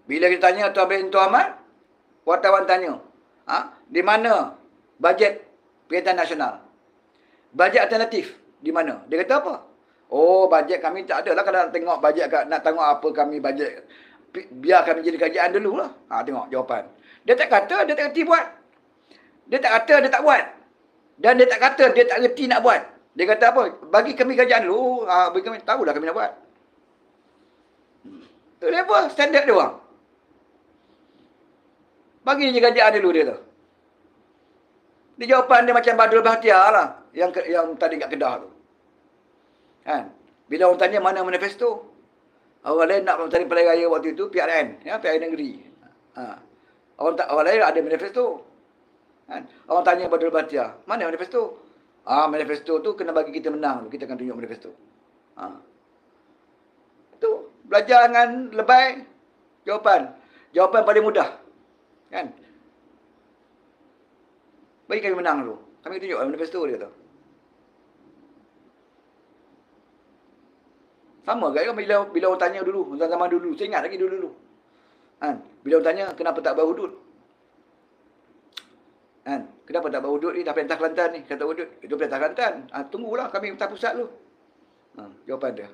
Bila kita tanya Tuan bin Tuan Ahmad, wartawan tanya, di mana bajet Perkhidmatan Nasional? Bajet alternatif di mana? Dia kata apa? Oh, bajet kami tak ada lah. Kalau nak tengok bajet, nak tengok apa kami bajet, biar kami jadi kerajaan dulu lah. Tengok jawapan. Dia tak kata dia tak reti buat. Dia tak kata dia tak buat. Dan dia tak kata dia tak reti nak buat. Dia kata apa? Bagi kami kerajaan dulu. Bagi kami, tahulah kami nak buat. Itu level standard dia orang. Bagi dia kerajaan dulu dia tu. Dia jawapan dia macam Badrul Bahtiar lah. Yang tadi kat Kedah tu. Kan? Bila orang tanya mana manifesto. Orang lain nak tanya Pilihan Raya waktu itu, PRN. PRN negeri. Orang lain ada manifesto. Kan? Orang tanya Badrul Bahtiar, mana manifesto? Manifesto tu kena bagi kita menang. Kita akan tunjuk manifesto. Itu. Belajar dengan lebay. Jawapan paling mudah. Kan? Bagi kami menang dulu. Kami tunjuk manifesto dia tu. Sama kan bila orang tanya dulu, zaman dulu, saya ingat lagi dulu. Kan? Bila orang tanya kenapa tak berhudud? Kan? Kenapa tak berhudud ni? Dah perintah Kelantan ni, kata hudud. Itu perintah Kelantan. Tunggulah kami perintah pusat dulu. Jawapan dia.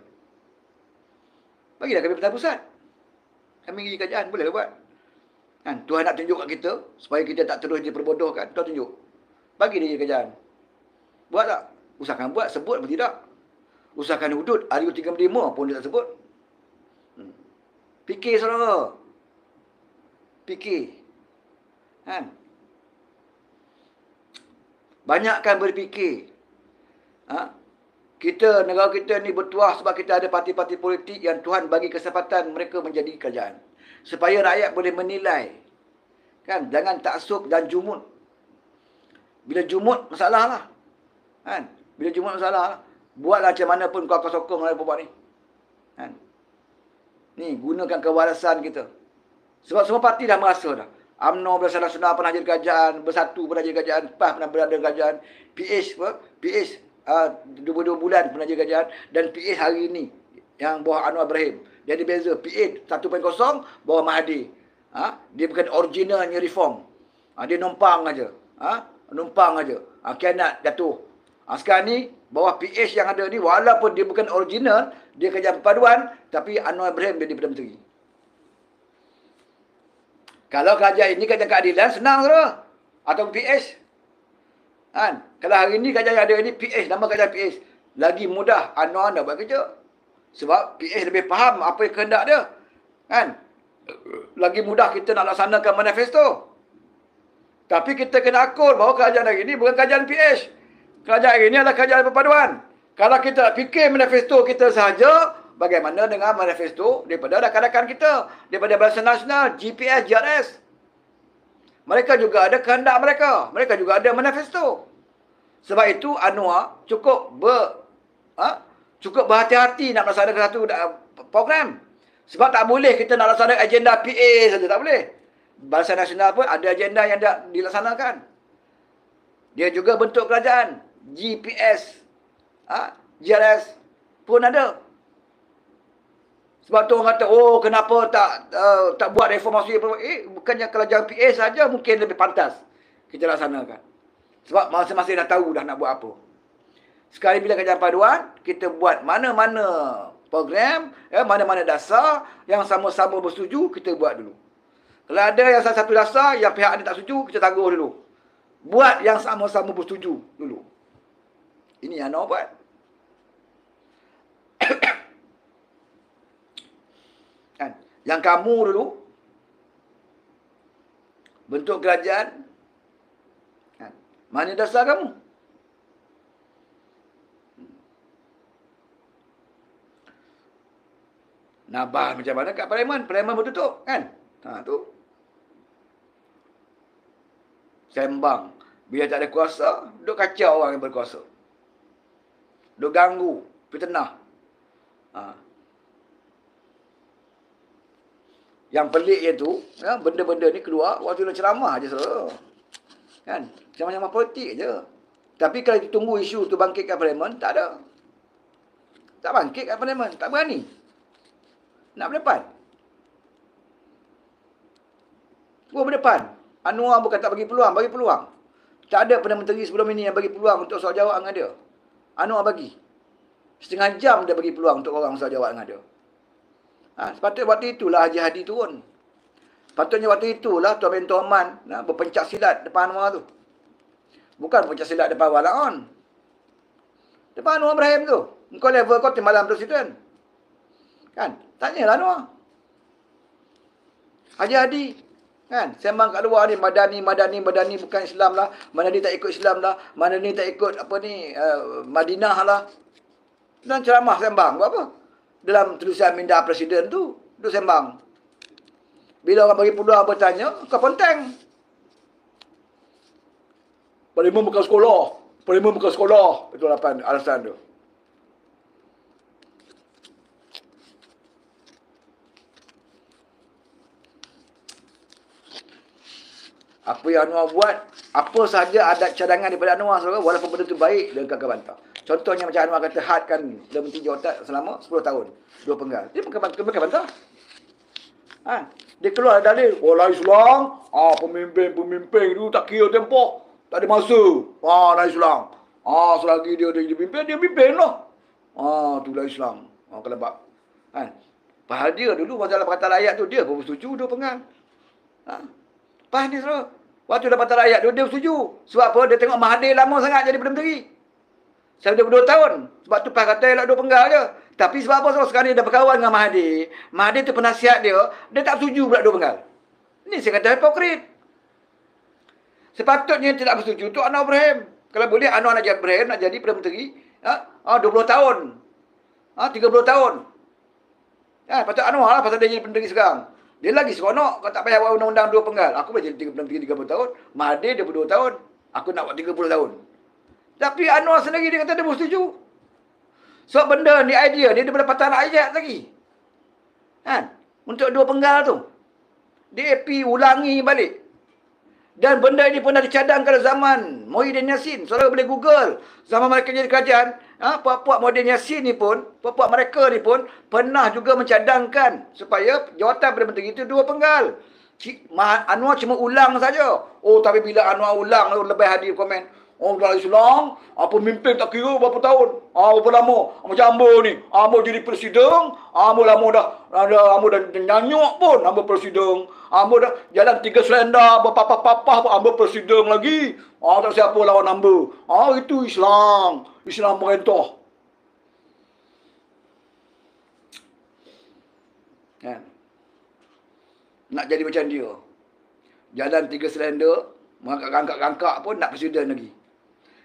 Bagilah kami perintah pusat. Kami pergi kerajaan, boleh buat. Kan? Tuhan nak tunjuk kat kita supaya kita tak terus diperbodohkan. Tuhan tunjuk. Bagi dia kerajaan. Buat tak? Usahakan buat, sebut atau tidak. Usahakan hudud RU 35 pun dia tak sebut. Fikir saudara. Fikir. Kan? Banyakkan berfikir. Negara kita ni bertuah sebab kita ada parti-parti politik yang Tuhan bagi kesempatan mereka menjadi kerajaan. Supaya rakyat boleh menilai. Kan? Jangan taksub dan jumut. Bila jumut, masalah lah. Kan? Bila jumut, masalah lah. Buatlah macam mana pun kau akan sokong oleh perempuan ni. Kan? Ni, gunakan kewarasan kita. Sebab semua parti dah merasa dah. UMNO Bersatu Nasional pernah jadi kerajaan, Bersatu pernah jadi kerajaan, PAS pernah berada kerajaan, PH 22 bulan pernah jadi kerajaan, dan PH hari ini yang bawah Anwar Ibrahim. Jadi beza, PH 1.0 bawah Mahathir. Dia bukan originalnya reform. Dia numpang aja. Numpang aja. Kianat jatuh. Sekarang ni bawah PH yang ada ni, walaupun dia bukan original, dia kerajaan perpaduan, tapi Anwar Ibrahim jadi Perdana Menteri. Kalau kerajaan ini kerajaan keadilan, senang saudara. Atau PH. Kan? Kalau hari ini kerajaan yang ada ini PH, nama kerajaan PH. Lagi mudah Anwar nak buat kerja. Sebab PH lebih faham apa yang kehendak dia. Kan? Lagi mudah kita nak laksanakan manifesto. Tapi kita kena akur bahawa kerajaan hari ini bukan kerajaan PH. Kerajaan hari ini adalah kerajaan perpaduan. Kalau kita nak fikir manifesto kita sahaja, bagaimana dengan manifesto daripada rakan-rakan kita, daripada Barisan Nasional, GPS, GRS. Mereka juga ada kehendak mereka. Mereka juga ada manifesto. Sebab itu Anwar cukup berhati-hati nak melaksanakan satu program. Sebab tak boleh kita nak laksanakan agenda PA saja, tak boleh. Barisan Nasional pun ada agenda yang dilaksanakan. Dia juga bentuk kerajaan. GPS, GRS pun ada. Sebab tu orang kata, kenapa tak buat reformasi? Bukannya kerajaan PA saja mungkin lebih pantas kita laksanakan. Sebab masing-masing dah tahu dah nak buat apa. Sekali bila kerajaan paduan, kita buat mana-mana program, mana-mana dasar yang sama-sama bersetuju, kita buat dulu. Kalau ada yang salah satu dasar yang pihak ni tak setuju, kita tangguh dulu. Buat yang sama-sama bersetuju dulu. Ini yang nak buat. Kan? Yang kamu dulu bentuk kerajaan, kan? Mana dasar kamu? Nabah macam mana kat Parlimen? Parlimen bertutup, kan? Tu. Sembang. Bila tak ada kuasa, duk kacau orang yang berkuasa. Duk ganggu, fitnah. Yang pelik iaitu, benda-benda ni keluar waktu nak ceramah je saudara. Kan? Ceramah-ceramah politik je. Tapi kalau ditunggu isu tu bangkit kat Parlimen, tak ada. Tak bangkit kat Parlimen, tak berani. Nak berdepan. Gua berdepan. Anwar bukan tak bagi peluang, bagi peluang. Tak ada Perdana Menteri sebelum ini yang bagi peluang untuk soal jawab dengan dia. Anwar bagi. Setengah jam dia bagi peluang untuk orang soal jawab dengan dia. Sepatutnya waktu itulah Haji Hadi turun. Patutnya waktu itulah Tuan Bentor Ahmad berpencak silat depan Anwar tu. Bukan pencak silat depan Walaon. Depan Anwar Ibrahim tu. Engkau level kau timbalan presiden. Kan? Tanyalah Anwar. Haji Hadi. Kan? Sembang kat luar ni. Madani bukan Islam lah. Madani tak ikut Islam lah. Madani tak ikut Madinah lah. Dan ceramah sembang. Buat apa? Dalam tulisan minda presiden tu. Dia sembang. Bila orang bagi peluang bertanya, kau ponteng. Parlimen bukan sekolah. Parlimen bukan sekolah. Itu alasan tu. Apa yang Anwar buat, apa sahaja ada cadangan daripada Anwar, walaupun benda tu baik, dia akan bantah. Contohnya macam Anwar kata hadkan dia menteri jawatan selama 10 tahun. 2 penggal. Dia bukan bantah. Dia keluar dalil. Lai Islam. Pemimpin itu tak kira tempoh. Tak ada masa. Lai Islam. Selagi dia pimpin lah. Tu Lai Islam. Kelebak. Padahal dia dulu masalah perkataan rakyat tu, dia pun setuju 2 penggal. Pas ni suruh. Waktu dapat rakyat dia setuju. Sebab apa? Dia tengok Mahathir lama sangat jadi Perdana Menteri. Sampai 22 tahun. Sebab tu pas kata elak 2 penggal je. Tapi sebab apa? Sebab sekarang dia dah berkawan dengan Mahathir. Mahathir tu penasihat dia. Dia tak setuju pula 2 penggal. Ni saya kata hipokrit. Sepatutnya tidak bersetuju tu Anwar Ibrahim. Kalau boleh Anwar nak jadi Ibrahim, nak jadi Perdana Menteri. 20 tahun. 30 tahun. Patut Anwar lah pasal dia jadi Perdana Menteri sekarang. Dia lagi seronok. Kau tak payah buat undang-undang 2 penggal. Aku boleh jadi Perdana Menteri 30 tahun. Mahathir 22 tahun. Aku nak buat 30 tahun. Tapi Anwar sendiri dia kata dia bersetuju. Sebab benda ni idea dia daripada Patah Rakyat lagi. Untuk 2 penggal tu. DAP ulangi balik. Dan benda ini pun dah dicadangkan pada zaman Muhyiddin Yassin. Saudara boleh Google. Zaman mereka jadi kerajaan. Puak-puak Muhyiddin Yassin ni pun, puak-puak mereka ni pun pernah juga mencadangkan supaya jawatan Perdana Menteri itu 2 penggal. Anwar cuma ulang saja. Tapi bila Anwar ulang, lebih hadir komen. Dalam Islam, pemimpin tak kira berapa tahun. Berapa lama. Macam Ambo ni. Ambo jadi presiden. Ambo lama dah nyanyuk pun. Ambo presiden. Ambo dah jalan 3 selendar. Berpapah-papah pun Ambo presiden lagi. Tak siapa lawan Ambo. Itu Islam. Islam merentah. Nak jadi macam dia. Jalan 3 selendar. Mengangkat-angkat pun nak presiden lagi.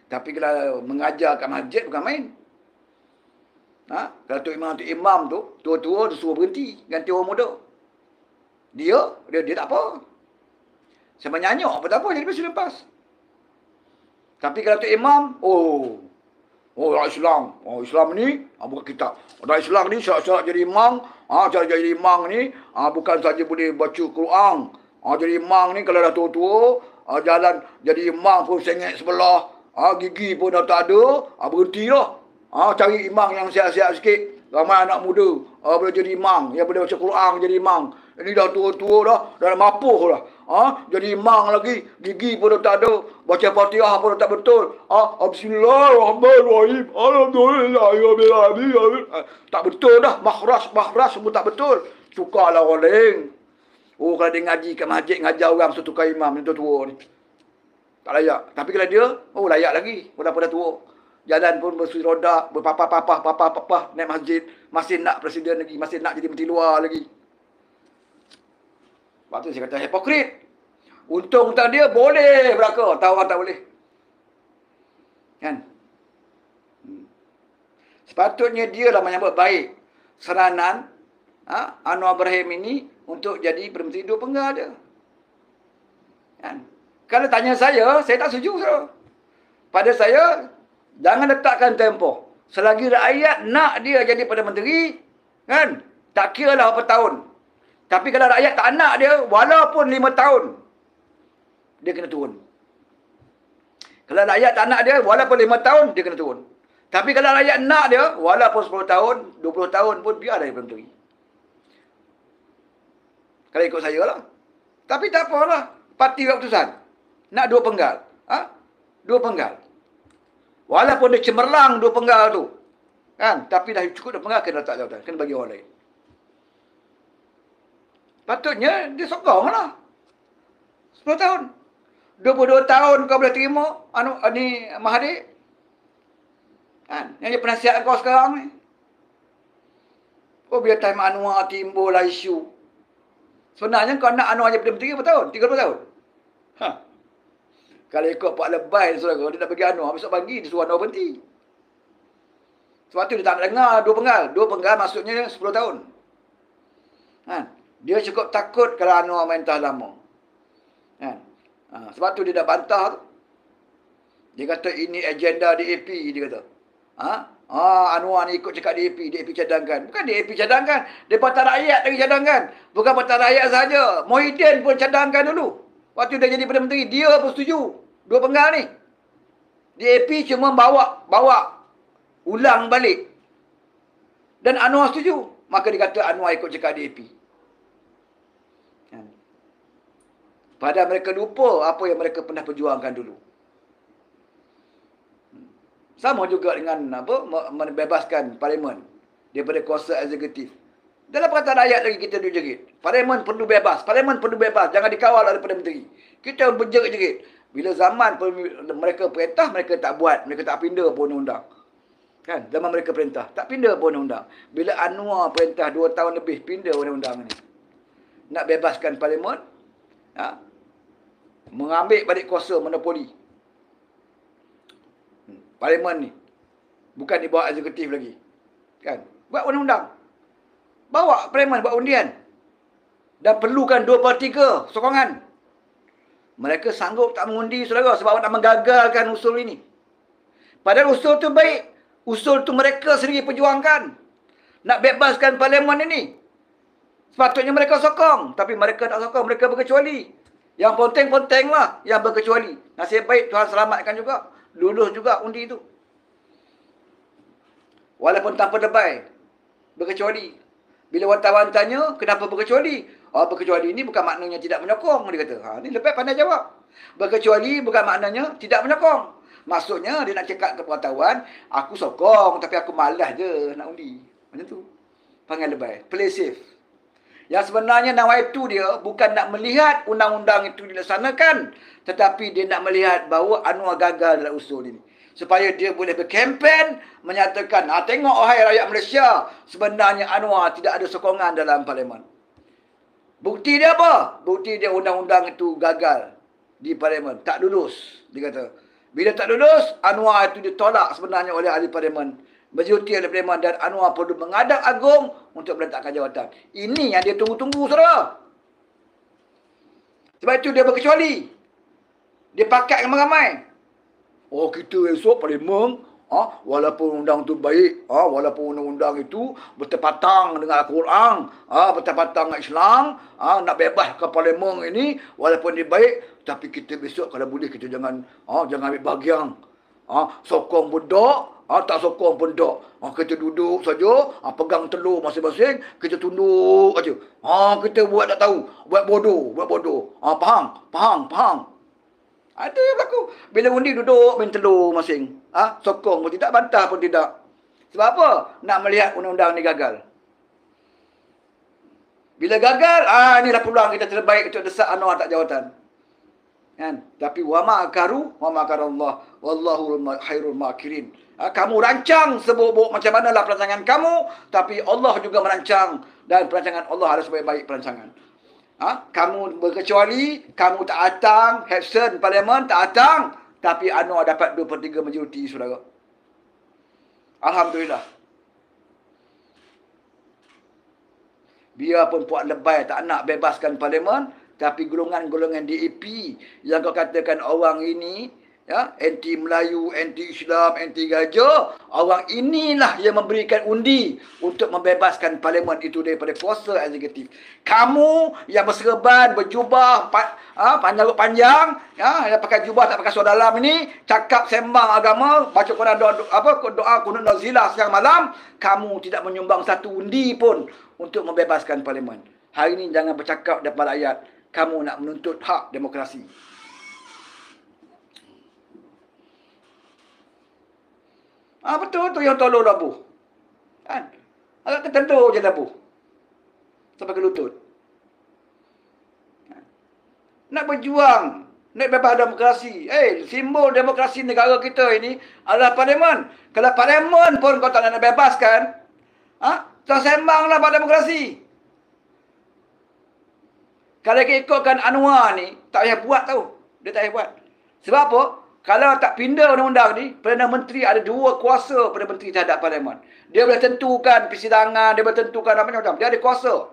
Tapi kalau mengajar kat masjid bukan main. Kalau Tok Imam tu, tua-tua dia suruh berhenti. Ganti orang muda. Dia tak apa. Sama nyanyuk apa tak apa. Jadi presiden lepas. Tapi kalau Tok Imam, orang Islam. Islam ni, bukan kitab. Orang Islam ni, syarat jadi imam. Cara jadi imam ni, bukan saja boleh baca Quran. Jadi imam ni, kalau dah tua-tua, jalan jadi imam pun sengit sebelah. Gigi pun dah tak ada. Berhenti lah. Cari imam yang sihat-sihat sikit. Ramai anak muda. Boleh jadi imam. Yang boleh baca Quran jadi imam. Ini dah tua-tua dah. Dah mapuh dah. Jadi imam lagi. Gigi pun dah tak ada. Baca Fatihah pun dah tak betul. Bismillahirrahmanirrahim. Alhamdulillah. Tak betul dah. Makhraj semua tak betul. Tukarlah orang lain. Kalau dia ngaji kat masjid, ngajar orang mesti tukar imam ni tua-tua ni. Tak layak. Tapi kalau dia, layak lagi. Dah tua. Jalan pun bersuri roda, berpapah, naik masjid. Masih nak presiden lagi. Masih nak jadi menteri luar lagi. Sebab tu saya kata hipokrit. Untung dia boleh belaka. Tahu orang tak boleh. Kan? Sepatutnya dia lah menyambut baik seranan Anwar Ibrahim ini untuk jadi Perdana Menteri 2 penggal dia. Kan? Kalau tanya saya tak setuju. Pada saya, jangan letakkan tempoh. Selagi rakyat nak dia jadi Perdana Menteri, kan? Tak kira lah berapa tahun. Tapi kalau rakyat tak nak dia, walaupun 5 tahun, dia kena turun. Kalau rakyat tak nak dia, walaupun 5 tahun, dia kena turun. Tapi kalau rakyat nak dia, walaupun 10 tahun, 20 tahun pun, biar dia Perdana Menteri. Kalau ikut saya lah. Tapi tak apalah. Parti buat keputusan. Nak 2 penggal. 2 penggal. Walaupun dia cemerlang 2 penggal tu. Kan? Tapi dah cukup 2 penggal, kena letak jawatan. Kena bagi orang lain. Patutnya dia sokong lah. 10 tahun. 22 tahun kau boleh terima ni Mahathir. Kan? Yang dia penasihat kau sekarang ni. Oh, biar time Anwar timbul lah isu. Sebenarnya kau nak Anwar jadi Perdana Menteri berapa tahun? 30 tahun. Kalau ikut Pak Lebay, saudara, dia nak bagi Anwar, besok pagi dia suruh Anwar berhenti. Sebab tu dia tak nak dengar 2 penggal. 2 penggal maksudnya 10 tahun. Kan? Dia cukup takut kalau Anwar main tahan lama. Kan? Sebab tu dia dah bantah tu. Dia kata ini agenda DAP, dia kata. Anwar ni ikut cakap DAP cadangkan. Bukan DAP cadangkan. Dia Partai Rakyat lagi cadangkan. Bukan Partai Rakyat saja. Muhyiddin pun cadangkan dulu. Waktu dia jadi Perdana Menteri, dia pun setuju 2 penggal ni. DAP cuma bawa ulang balik. Dan Anwar setuju. Maka dia kata Anwar ikut cakap DAP. Padahal mereka lupa apa yang mereka pernah perjuangkan dulu. Sama juga dengan membebaskan parlimen daripada kuasa eksekutif. Dalam Perkhidmatan Rakyat lagi kita dijerit. Parlimen perlu bebas. Parlimen perlu bebas. Jangan dikawal oleh Perdana Menteri. Kita berjerit-jerit. Bila zaman mereka perintah, mereka tak buat. Mereka tak pindah pun undang-undang. Kan? Zaman mereka perintah. Tak pindah pun undang-undang. Bila Anwar perintah 2 tahun lebih, pindah undang-undang ni. Nak bebaskan parlimen. Mengambil balik kuasa monopoli. Parlimen ni. Bukan di bawah eksekutif lagi. Kan? Buat undang-undang. Bawa parlimen, buat undian. Dan perlukan 2/3 sokongan. Mereka sanggup tak mengundi, saudara, sebab nak menggagalkan usul ini. Padahal usul tu baik. Usul tu mereka sendiri perjuangkan. Nak bebaskan parlimen ini. Sepatutnya mereka sokong. Tapi mereka tak sokong. Mereka berkecuali. Yang ponteng-ponteng lah yang berkecuali. Nasib baik Tuhan selamatkan juga. Lulus juga undi itu. Walaupun tanpa debai. Berkecuali. Bila wartawan tanya, kenapa berkecuali? Berkecuali ini bukan maknanya tidak menyokong. Dia kata, ni lebih pandai jawab. Berkecuali bukan maknanya tidak menyokong. Maksudnya, dia nak cakap ke wartawan, aku sokong, tapi aku malas je nak undi. Macam tu. Panggil lebih. Play safe. Yang sebenarnya nawaitu dia bukan nak melihat undang-undang itu dilaksanakan, tetapi dia nak melihat bahawa Anwar gagal dalam usul ini. Supaya dia boleh berkempen, menyatakan, tengok wahai rakyat Malaysia, sebenarnya Anwar tidak ada sokongan dalam parlimen. Bukti dia apa? Bukti dia undang-undang itu gagal di parlimen. Tak lulus, dia kata. Bila tak lulus, Anwar itu ditolak sebenarnya oleh ahli parlimen. Berjuti oleh parlimen dan Anwar perlu menghadap agung untuk meletakkan jawatan. Ini yang dia tunggu-tunggu, saudara. Sebab itu dia berkecuali. Dia pakat ramai-ramai. Kita esok parlimen, walaupun undang tu baik, walaupun undang-undang itu bertepatang dengan Al-Quran, bertepatang dengan Islam, nak bebas ke parlimen ini, walaupun dia baik, tapi kita besok kalau boleh kita jangan ambil bahagian. Sokong pun tak sokong pun kita duduk saja, pegang telur masing-masing, kita tunduk aja. Kita buat tak tahu, buat bodoh. Faham. Ada yang berlaku. Bila undi duduk main telur masing. Sokong pun tidak, bantah pun tidak. Sebab apa? Nak melihat undang-undang ni gagal. Bila gagal, inilah peluang kita terbaik untuk desak Anwar tak jawatan. Kan? Tapi wa ma'akarallah wallahu khairul makirin. Kamu rancang sebuk-buk macam manalah perancangan kamu, tapi Allah juga merancang dan perancangan Allah harus sebaik-baik perancangan. Kamu berkecuali, kamu tak datang, Hepson parlimen tak datang, tapi Anwar dapat 2/3 majoriti, saudara. Alhamdulillah. Biarpun Puan Lebay tak nak bebaskan parlimen, tapi golongan-golongan DAP yang kau katakan orang ini anti Melayu, anti Islam, anti gajah, orang inilah yang memberikan undi untuk membebaskan parlimen itu daripada kuasa eksekutif. Kamu yang berserban, berjubah, panjang, yang pakai jubah tak pakai seluar dalam ini, cakap sembang agama, baca Quran, doa kunut nazilah siang malam, kamu tidak menyumbang satu undi pun untuk membebaskan parlimen. Hari ini jangan bercakap depan rakyat kamu nak menuntut hak demokrasi. Betul tu yang tolong labuh. Kan? Agak ketentu je labuh. Sampai ke lutut. Nak berjuang, nak bebas demokrasi. Simbol demokrasi negara kita ini adalah parlimen. Kalau parlimen pun kau tak nak bebaskan, tersembanglah pada demokrasi. Kalau ikutkan Anwar ni, tak payah buat tau. Dia tak payah buat. Sebab apa? Kalau tak pindah undang-undang ni, Perdana Menteri ada 2 kuasa Perdana Menteri terhadap parlimen. Dia boleh tentukan persidangan, dia boleh tentukan apa macam-macam. Dia ada kuasa.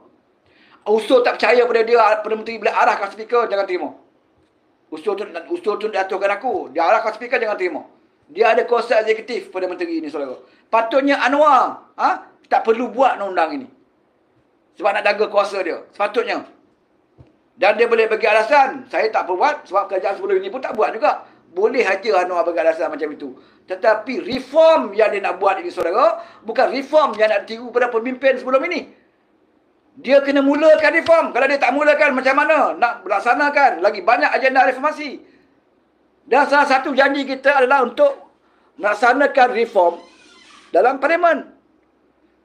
Usul tak percaya pada dia, Perdana Menteri boleh arahkan speaker, jangan terima. Usul tu diaturkan aku. Dia arahkan speaker, jangan terima. Dia ada kuasa eksekutif Perdana Menteri ni, saudara. Patutnya Anwar tak perlu buat undang-undang ini. Sebab nak jaga kuasa dia. Sepatutnya. Dan dia boleh bagi alasan, saya tak buat sebab kerajaan sebelum ini pun tak buat juga. Boleh saja Anwar bagi alasan macam itu. Tetapi reform yang dia nak buat ini, saudara, bukan reform yang nak tiru pada pemimpin sebelum ini. Dia kena mulakan reform. Kalau dia tak mulakan, macam mana nak melaksanakan lagi banyak agenda reformasi. Dan salah satu janji kita adalah untuk melaksanakan reform dalam parlimen.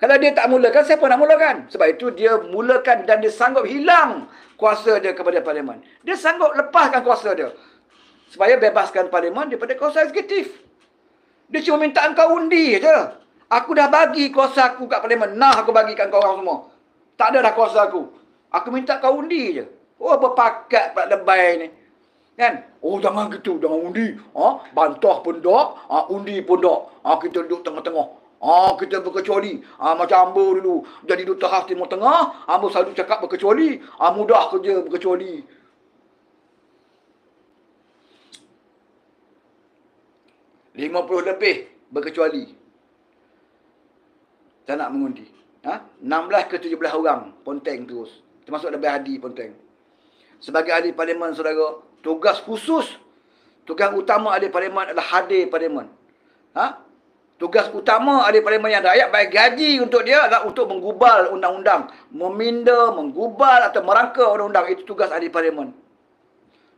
Kalau dia tak mulakan, siapa nak mulakan? Sebab itu dia mulakan dan dia sanggup hilang kuasa dia kepada parlimen. Dia sanggup lepaskan kuasa dia. Supaya bebaskan parlimen daripada kuasa eksekutif. Dia cuma minta engkau undi je. Aku dah bagi kuasa aku kat parlimen. Nah, aku bagikan kau orang semua. Tak ada dah kuasa aku. Aku minta kau undi je. Oh, berpakat pula lebay ni. Kan? Oh, jangan gitu. Jangan undi. Bantah pun tak. Undi pun tak. Kita duduk tengah-tengah. Kita berkecuali. Macam Ambo dulu. Jadi Duta Khas Timur Tengah. Ambo selalu cakap berkecuali. Mudah kerja berkecuali. $50 lebih berkecuali. Tak nak mengundi. 16 ke 17 orang ponteng terus. Termasuk lebih Hadi ponteng. Sebagai ahli parlimen, saudara, tugas khusus, tugas utama ahli parlimen adalah hadir parlimen. Tugas utama ahli parlimen yang rakyat bayar gaji untuk dia adalah untuk menggubal undang-undang. Meminda, menggubal atau merangka undang-undang. Itu tugas ahli parlimen.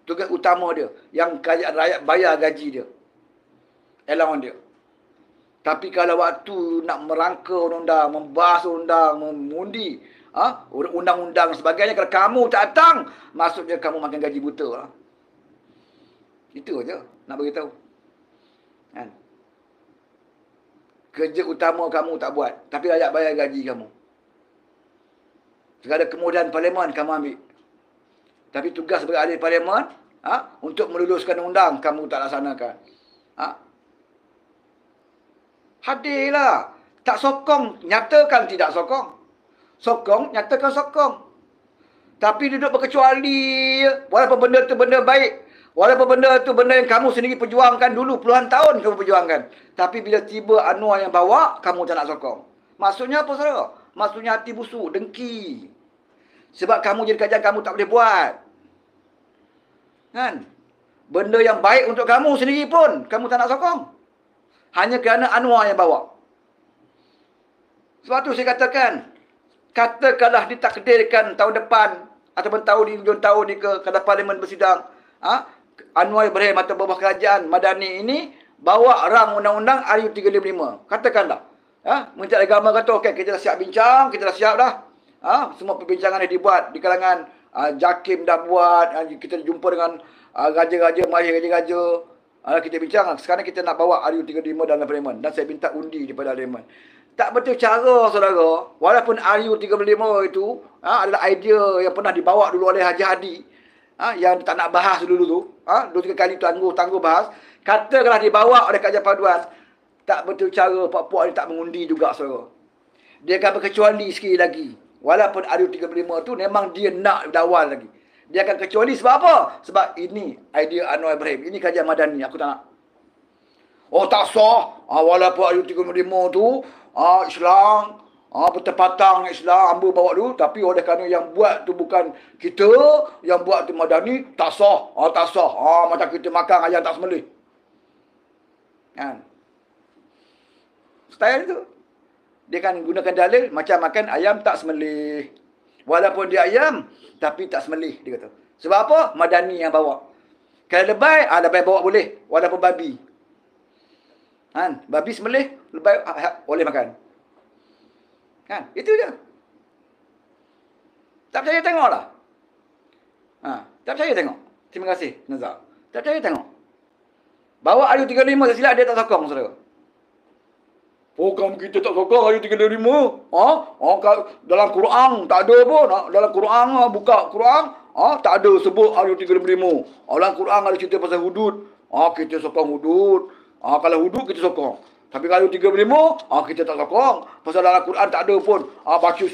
Tugas utama dia. Yang rakyat bayar gaji dia. Allowance dia. Tapi kalau waktu nak merangka undang-undang, membahas undang, mengundi, undang-undang dan sebagainya, kalau kamu tak datang, maksudnya kamu makan gaji buta. Itu aja nak beritahu. Kan? Kerja utama kamu tak buat, tapi rakyat bayar gaji kamu. Segala kemudahan parlimen kamu ambil. Tapi tugas sebagai ahli parlimen, untuk meluluskan undang, kamu tak laksanakan. Hadirlah. Tak sokong, nyatakan tidak sokong. Sokong, nyatakan sokong. Tapi duduk berkecuali, walaupun benda tu benda baik. Walaupun benda tu benda yang kamu sendiri perjuangkan dulu, puluhan tahun kamu perjuangkan. Tapi bila tiba Anwar yang bawa, kamu tak nak sokong. Maksudnya apa, saudara? Maksudnya hati busuk, dengki. Sebab kamu jadi kerajaan, kamu tak boleh buat. Kan? Benda yang baik untuk kamu sendiri pun, kamu tak nak sokong. Hanya kerana Anwar yang bawa. Sebab tu saya katakan, katakanlah ditakdirkan tahun depan, ataupun tahun di hujung tahun ni kalau parlimen bersidang, Anwar Ibrahim atau bawah kerajaan Madani ini bawa rang undang-undang RU 355. Katakanlah. Menteri Agama kata, okey, kita dah siap bincang, kita dah siap dah. Semua perbincangan yang dibuat di kalangan JAKIM dah buat, kita jumpa dengan raja-raja, mahir raja-raja. Kita bincang, sekarang kita nak bawa RU 355 dalam parlimen. Dan saya minta undi daripada parlimen. Tak betul cara, saudara. Walaupun RU 355 itu adalah idea yang pernah dibawa dulu oleh Haji Hadi. Yang tak nak bahas dulu tu. 2-3 kali tangguh bahas. Katakanlah dibawa oleh Kajian Paduan. Tak betul cara puak-puak ni tak mengundi juga, saudara. Dia akan berkecuali sekali lagi. Walaupun RU 355 tu memang dia nak dawal lagi. Dia akan kecuali sebab apa? Sebab ini idea Anwar Ibrahim. Ini kajian Madani. Aku tak nak. Oh, tak sah. Walaupun RU 355 tu Islam, bertepatan dengan Islam, Ambo bawa dulu. Tapi oleh kerana yang buat tu bukan kita, yang buat tu Madani, tak sah. Tak sah. Macam kita makan ayam tak sembelih. Kan? Style tu. Dia kan gunakan dalil macam makan ayam tak sembelih. Walaupun dia ayam, tapi tak sembelih, dia kata. Sebab apa? Madani yang bawa. Kalau lebay, lebay bawa boleh. Walaupun babi. Kan? Babi sembelih, lebay boleh makan. Kan? Itu je. Tak percaya tengoklah. Tak percaya tengok. Terima kasih, Nazar. Tak percaya tengok. Bawa ayat 35, tak silap dia tak sokong, saudara. Program kita tak sokong ayat 35. Dalam Quran tak ada pun. Dalam Quran, buka Quran, tak ada sebut ayat 35. Dalam Quran ada cerita pasal hudud. Kita sokong hudud. Kalau hudud kita sokong. Tapi kalau 35, kita tak sokong. Pasal dalam Quran tak ada pun. Baca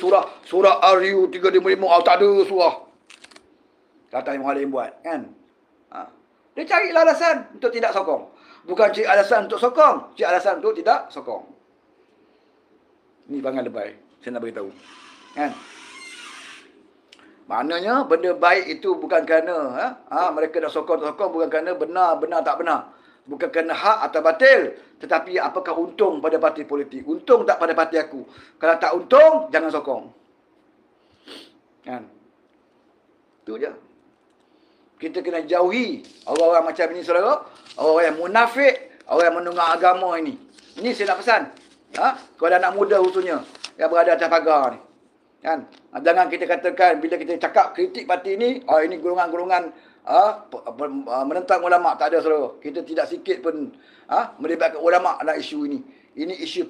surah Ar-Riyud 355. Tak ada surah. Kata Imam Halim buat. Kan? Dia cari alasan untuk tidak sokong. Bukan cari alasan untuk sokong. Cari alasan untuk tidak sokong. Ni bangan lebay. Saya nak beritahu. Kan? Maknanya benda baik itu bukan kerana mereka nak sokong tak sokong. Bukan kerana benar tak benar. Bukan kerana hak atau batil. Tetapi apakah untung pada parti politik. Untung tak pada parti aku. Kalau tak untung, jangan sokong. Kan? Itu je. Kita kena jauhi orang-orang macam ini, saudara. Orang yang munafik. Orang yang menunggang agama ini. Ini saya nak pesan. Kepada anak muda khususnya. Yang berada atas pagar ni. Kan? Jangan kita katakan bila kita cakap kritik parti ini. Ini golongan-golongan menentang ulama'. Tak ada, saudara. Kita tidak sikit pun melibatkan ulama' dalam isu ini. Ini isu